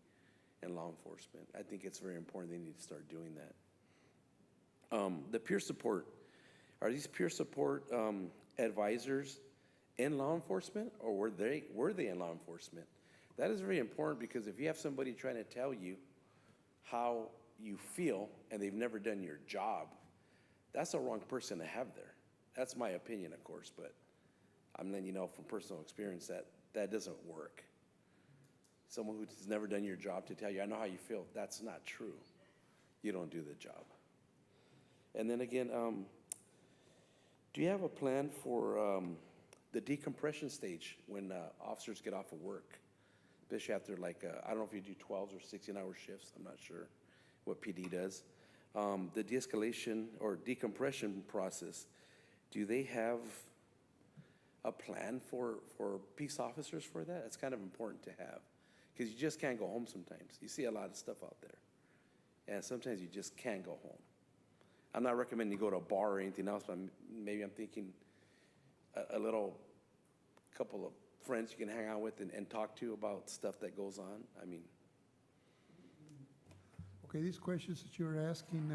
and law enforcement? I think it's very important they need to start doing that. The peer support, are these peer support advisors in law enforcement, or were they in law enforcement? That is very important, because if you have somebody trying to tell you how you feel and they've never done your job, that's the wrong person to have there. That's my opinion, of course, but I'm letting you know from personal experience that that doesn't work. someone who's never done your job to tell you, I know how you feel. That's not true. You don't do the job. And then again, do you have a plan for the decompression stage when officers get off of work? Especially after I don't know if you do 12 or 16-hour shifts. I'm not sure what PD does. The de-escalation or decompression process, do they have a plan for peace officers for that? It's kind of important to have because you just can't go home sometimes. You see a lot of stuff out there, and sometimes you just can't go home. I'm not recommending you go to a bar or anything else, but maybe I'm thinking a little couple of friends you can hang out with and talk to about stuff that goes on. I mean, Okay, these questions that you're asking,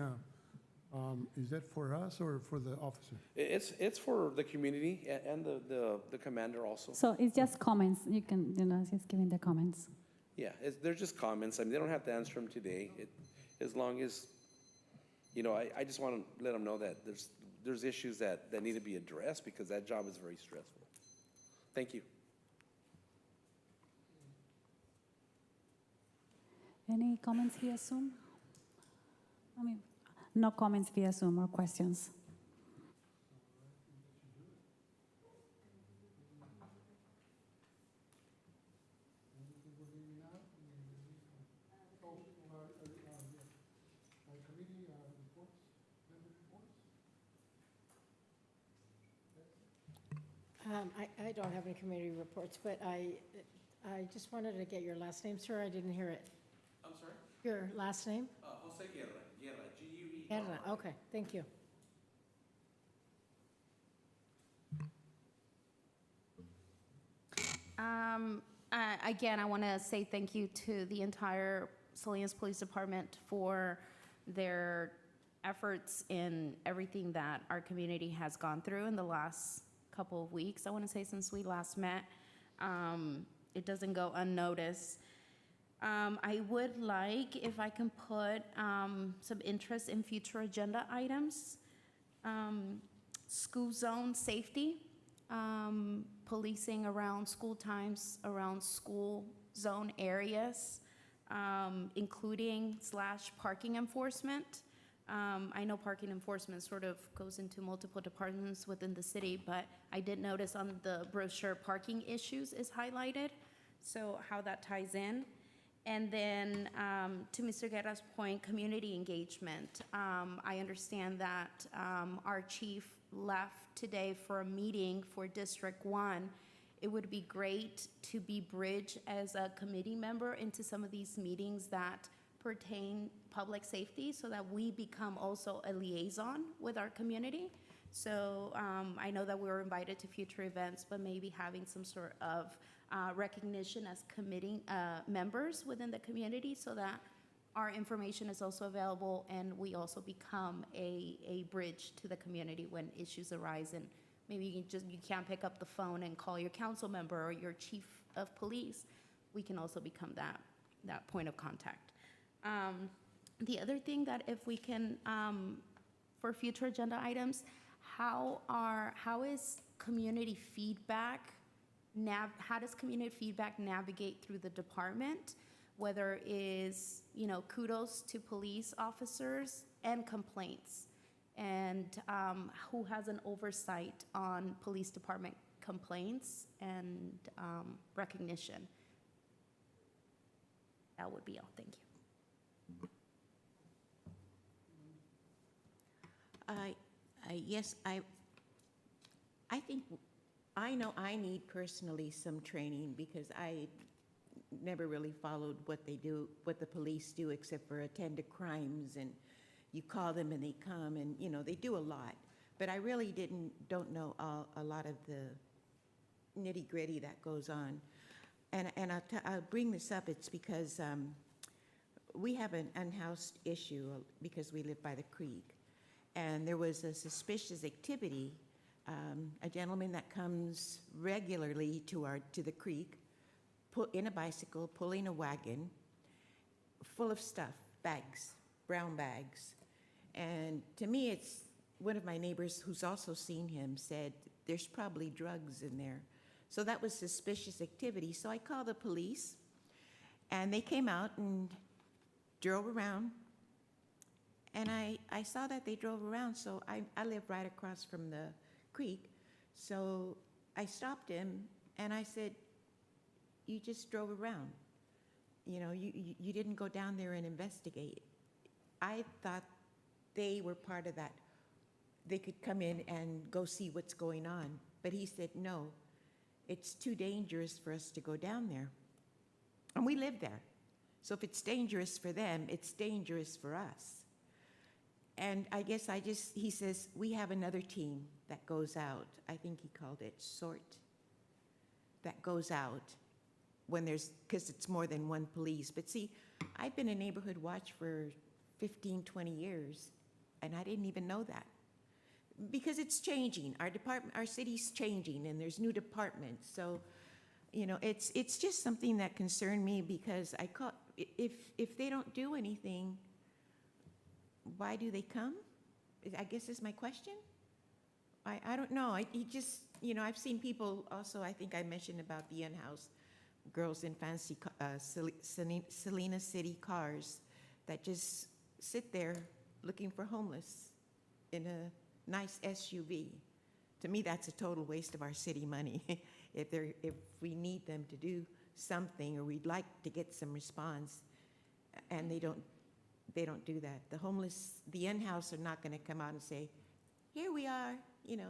is that for us or for the officer? it's for the community and the commander also. So it's just comments. You can, just giving the comments. Yeah, they're just comments. I mean, they don't have to answer them today. As long as, I just want to let them know that there's issues that need to be addressed because that job is very stressful. Thank you. Any comments via Zoom? I mean, no comments via Zoom or questions. I don't have any committee reports, but I just wanted to get your last name, sir. I didn't hear it. I'm sorry? Your last name? Jose Guerra, G-U-E. Guerra. Okay, thank you. Again, I want to say thank you to the entire Salinas Police Department for their efforts in everything that our community has gone through in the last couple of weeks, I want to say, since we last met. It doesn't go unnoticed. I would like, if I can put some interest in future agenda items, school zone safety, policing around school times, around school zone areas, including / parking enforcement. I know parking enforcement sort of goes into multiple departments within the city, but I did notice on the brochure parking issues is highlighted, so how that ties in. And then to Mr. Guerra's point, community engagement. I understand that our chief left today for a meeting for District 1. It would be great to be bridged as a committee member into some of these meetings that pertain public safety so that we become also a liaison with our community. So I know that we were invited to future events, but maybe having some sort of recognition as committee members within the community so that our information is also available and we also become a bridge to the community when issues arise. And maybe you can't pick up the phone and call your council member or your chief of police. We can also become that point of contact. The other thing that if we can, for future agenda items, how is community feedback, how does community feedback navigate through the department, whether it is, kudos to police officers and complaints, and who has an oversight on police department complaints and recognition? That would be all. Thank you. Yes, I think, I know I need personally some training because I never really followed what they do, what the police do, except for attend to crimes, and you call them and they come, and, they do a lot. But I really don't know a lot of the nitty-gritty that goes on. And I'll bring this up, it's because we have an unhoused issue because we live by the creek. And there was a suspicious activity, a gentleman that comes regularly to the creek, in a bicycle, pulling a wagon full of stuff, bags, brown bags. And to me, it's one of my neighbors who's also seen him said, there's probably drugs in there. So that was suspicious activity. So I called the police, And they came out and drove around. And I saw that they drove around, so I live right across from the creek. So I stopped him and I said, you just drove around. You know, you didn't go down there and investigate. I thought they were part of that. They could come in and go see what's going on. But he said, no, it's too dangerous for us to go down there. And we live there. So if it's dangerous for them, it's dangerous for us. And I guess he says, we have another team that goes out. I think he called it SORT, that goes out when because it's more than one police. But see, I've been a neighborhood watch for 15, 20 years, and I didn't even know that. Because it's changing. Our city's changing, and there's new departments. So, you know, it's just something that concerned me because if they don't do anything, why do they come? I guess is my question. I don't know. You know, I've seen people also, I think I mentioned about the in-house girls in fancy Selena City cars that just sit there looking for homeless in a nice SUV. To me, that's a total waste of our city money. If we need them to do something or we'd like to get some response, and they don't do that. The homeless, the in-house are not going to come out and say, here we are, you know,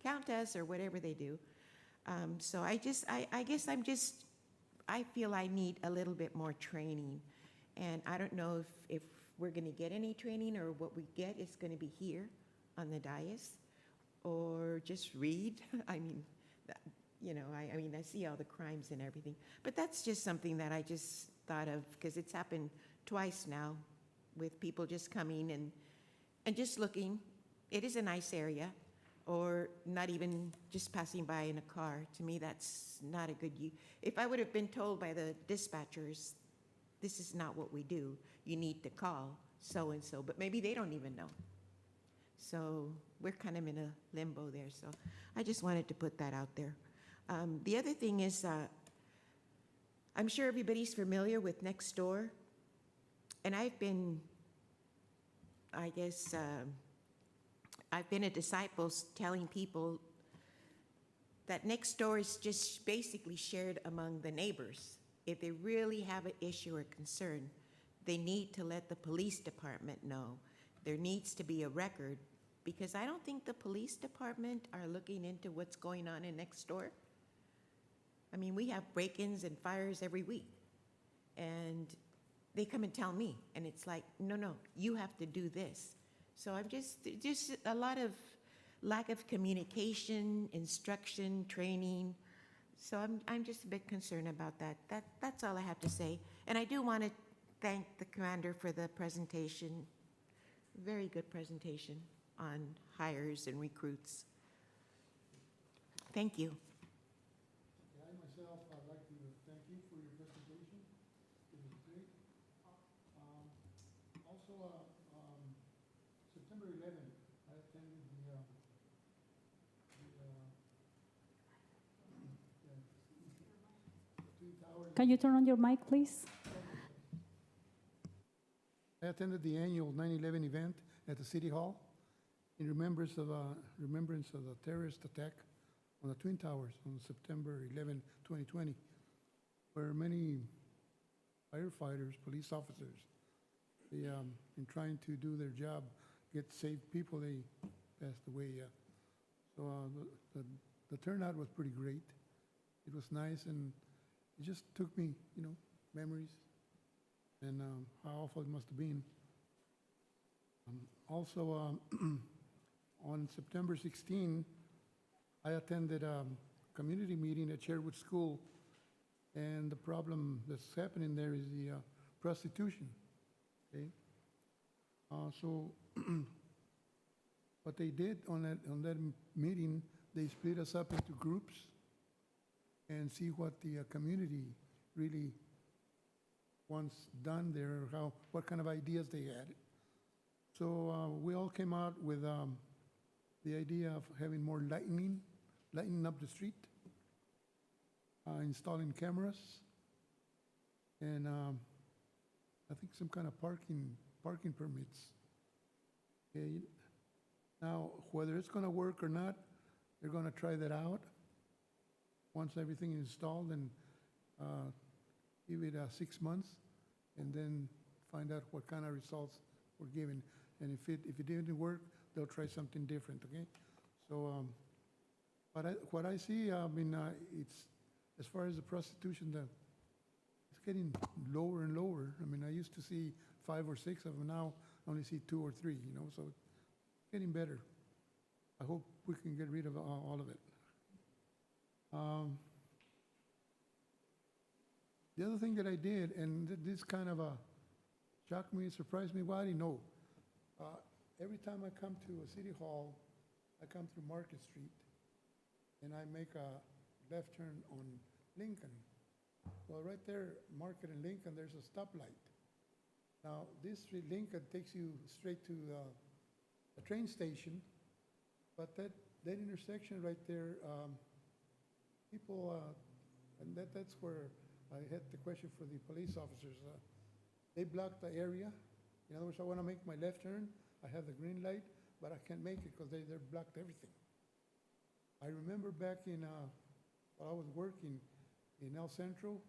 count us or whatever they do. So I guess I feel I need a little bit more training. And I don't know if we're going to get any training or what we get is going to be here on the dais or just read. I mean, you know, I mean, I see all the crimes and everything. But that's just something that I just thought of because it's happened twice now with people just coming and just looking. It is a nice area, or not even just passing by in a car. To me, that's not a good use. If I would have been told by the dispatchers, this is not what we do, you need to call so-and-so, but maybe they don't even know. So we're kind of in a limbo there. So I just wanted to put that out there. The other thing is, I'm sure everybody's familiar with Nextdoor. And I've been, I guess, I've been a disciple telling people that Nextdoor is just basically shared among the neighbors. If they really have an issue or concern, they need to let the police department know. There needs to be a record, because I don't think the police department are looking into what's going on in Nextdoor. I mean, we have break-ins and fires every week, and they come and tell me, and it's like, no, you have to do this. So I'm just a lot of lack of communication, instruction, training. So I'm just a bit concerned about that. That's all I have to say. And I do want to thank the commander for the presentation. Very good presentation on hires and recruits. Thank you. I myself, I'd like to thank you for your presentation. It was great. Also, September 11th, I attended the Twin Towers. Can you turn on your mic, please? I attended the annual 9/11 event at the City Hall in remembrance of the terrorist attack on the Twin Towers on September 11, 2020, where many firefighters, police officers, they, in trying to do their job, save people, they passed away. So the turnout was pretty great. It was nice, and it just took me, you know, memories and how awful it must have been. Also, on September 16, I attended a community meeting at Sherwood School, and the problem that's happening there is the prostitution. Okay, so what they did on that meeting, they split us up into groups and see what the community really wants done there, or what kind of ideas they had. So we all came out with the idea of having more lightening up the street, installing cameras, and I think some kind of parking permits. Okay, now, whether it's gonna work or not, they're gonna try that out. Once everything is installed, and give it 6 months, and then find out what kind of results were given. And if it didn't work, they'll try something different, okay? So, what I see, I mean, it's, as far as the prostitution, it's getting lower and lower. I mean, I used to see 5 or 6 of them, now I only see 2 or 3, you know, so it's getting better. I hope we can get rid of all of it. The other thing that I did, and this kind of shocked me, surprised me, well, I didn't know. Every time I come to a city hall, I come through Market Street, and I make a left turn on Lincoln. Well, right there, Market and Lincoln, there's a stoplight. Now, this street, Lincoln, takes you straight to the train station, but that intersection right there, people, and that's where I had the question for the police officers. They blocked the area. In other words, I want to make my left turn. I have the green light, but I can't make it because they blocked everything. I remember back in, while I was working in El Centro,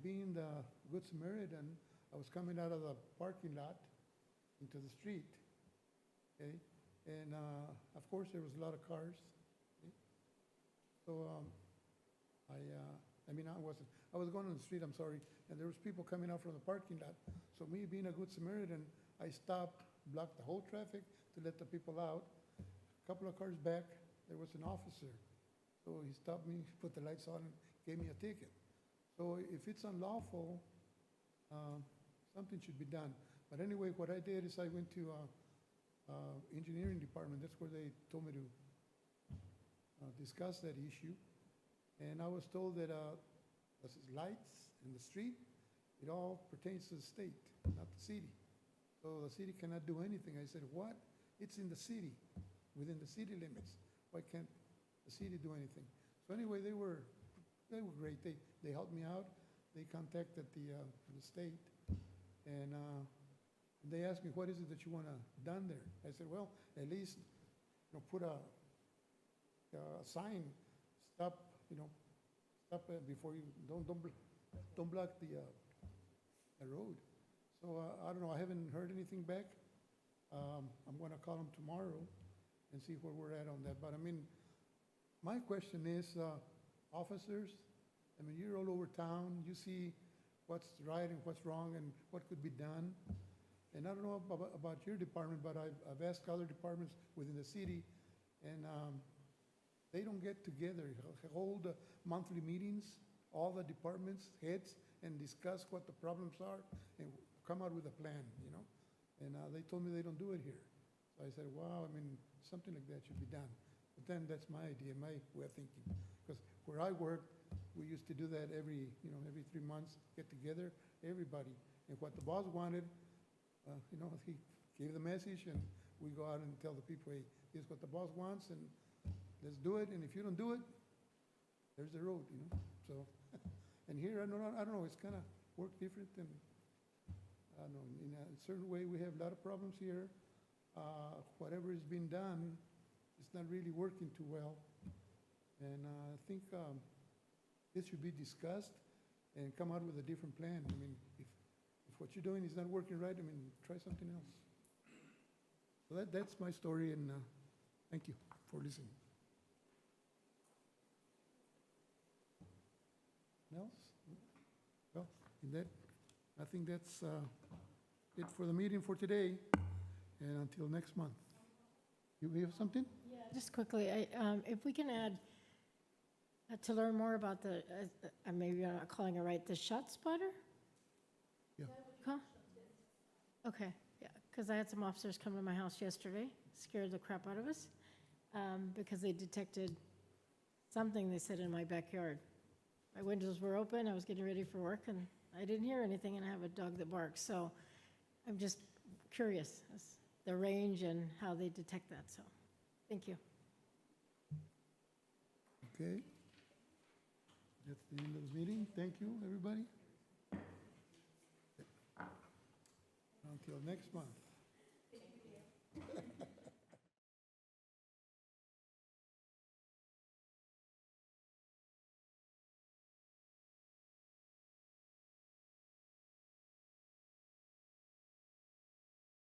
being the Good Samaritan, I was coming out of the parking lot into the street, okay? And, of course, there was a lot of cars, okay? So, I mean, I was going on the street, I'm sorry, and there was people coming out from the parking lot. So me being a Good Samaritan, I stopped, blocked the whole traffic to let the people out. A couple of cars back, there was an officer. So he stopped me, put the lights on, and gave me a ticket. So if it's unlawful, something should be done. But anyway, what I did is I went to engineering department. That's where they told me to discuss that issue. And I was told that the lights in the street, it all pertains to the state, not the city. So the city cannot do anything. I said, what? It's in the city, within the city limits. Why can't the city do anything? So anyway, they were great. They helped me out. They contacted the state, and they asked me, what is it that you want done there? I said, well, at least, you know, put a sign, stop, you know, stop before you, don't block the road. So I don't know, I haven't heard anything back. I'm gonna call them tomorrow and see where we're at on that. But I mean, my question is, officers, I mean, you're all over town, you see what's right and what's wrong and what could be done. And I don't know about your department, but I've asked other departments within the city, and they don't get together, hold monthly meetings, all the departments, heads, and discuss what the problems are and come out with a plan, you know? And they told me they don't do it here. So I said, wow, I mean, something like that should be done. But then that's my idea, my way of thinking. Because where I work, we used to do that every 3 months, get together, everybody. And what the boss wanted, you know, he gave the message, and we go out and tell the people, hey, here's what the boss wants, and let's do it. And if you don't do it, there's the road, you know? So, and here, I don't know, it's kind of work different, and I don't know, in a certain way, we have a lot of problems here. Whatever is being done, it's not really working too well. And I think this should be discussed and come out with a different plan. I mean, if what you're doing is not working right, I mean, try something else. So that's my story, and thank you for listening. Else? Well, I think that's it for the meeting for today, and until next month. You have something? Yeah, just quickly, if we can add, to learn more about the, maybe I'm not calling it right, the shot spotter? Yeah. Huh? Okay, yeah, because I had some officers come to my house yesterday, scared the crap out of us, because they detected something, they said, in my backyard. My windows were open, I was getting ready for work, and I didn't hear anything, and I have a dog that barks. So I'm just curious, as the range and how they detect that, so, thank you. Okay. That's the end of the meeting. Thank you, everybody. Until next month.